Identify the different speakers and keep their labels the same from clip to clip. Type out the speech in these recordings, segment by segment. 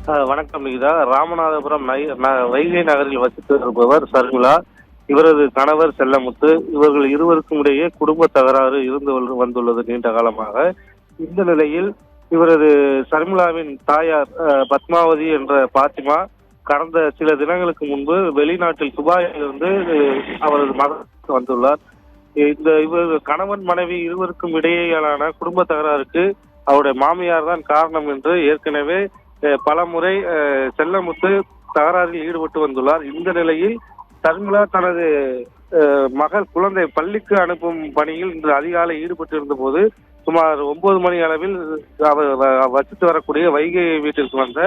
Speaker 1: வணக்கம் நிகிதா. ராமநாதபுரம் வைகை நகரில் வசித்து வருபவர் சர்மிளா. இவரது கணவர் செல்லமுத்து. இவர்கள் இருவருக்கும் இடையே குடும்ப தகராறு இருந்து வந்துள்ளது நீண்ட காலமாக. இந்த நிலையில் இவரது சர்மிளாவின் தாயார் பத்மாவதி என்ற பாத்திமா கடந்த சில தினங்களுக்கு முன்பு வெளிநாட்டில் துபாயிலிருந்து அவரது மகன் வந்துள்ளார். இவர் கணவன் மனைவி இருவருக்கும் இடையேயான குடும்ப தகராறுக்கு அவருடைய மாமியார் தான் காரணம் என்று ஏற்கனவே பல முறை செல்லமுத்து தகராறில் ஈடுபட்டு வந்துள்ளார். இந்த நிலையில் சர்மிளா தனது மகள் குழந்தை பள்ளிக்கு அனுப்பும் பணியில் இன்று அதிகாலை ஈடுபட்டு இருந்த போது சுமார் 9 மணி அளவில் அவர் வசித்து வரக்கூடிய வைகை வீட்டிற்கு வந்த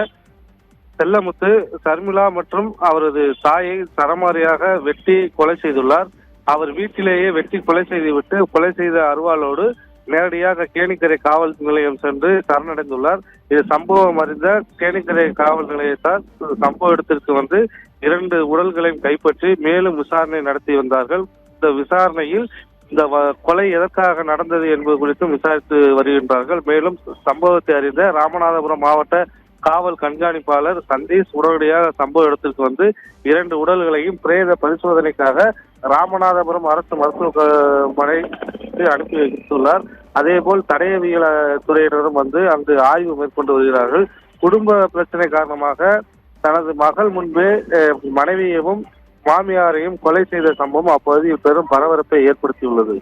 Speaker 1: செல்லமுத்து சர்மிளா மற்றும் அவரது தாயை சரமாரியாக வெட்டி கொலை செய்துள்ளார். அவர் வீட்டிலேயே வெட்டி கொலை செய்துவிட்டு கொலை செய்த அருவாளோடு நேரடியாக கேணிக்கரை காவல் நிலையம் சென்று சரணடைந்துள்ளார். இது சம்பவம் அறிந்த கேணிக்கரை காவல் நிலையத்தார் சம்பவ இடத்திற்கு வந்து 2 உடல்களையும் கைப்பற்றி மேலும் விசாரணை நடத்தி வந்தார்கள். இந்த விசாரணையில் இந்த கொலை எதற்காக நடந்தது என்பது குறித்தும் விசாரித்து வருகின்றார்கள். மேலும் சம்பவத்தை அறிந்த ராமநாதபுரம் மாவட்ட காவல் கண்காணிப்பாளர் சந்தீஷ் உடனடியாக சம்பவ இடத்திற்கு வந்து 2 உடல்களையும் பிரேத பரிசோதனைக்காக ராமநாதபுரம் அரசு மருத்துவமனை அனுப்பி வைத்துள்ளார். அதேபோல் தடயவியல் துறையினரும் வந்து அங்கு ஆய்வு மேற்கொண்டு வருகிறார்கள். குடும்ப பிரச்சனை காரணமாக தனது மகள் முன்பே மனைவியையும் மாமியாரையும் கொலை செய்த சம்பவம் அப்பகுதியில் பெரும் பரபரப்பை ஏற்படுத்தியுள்ளது.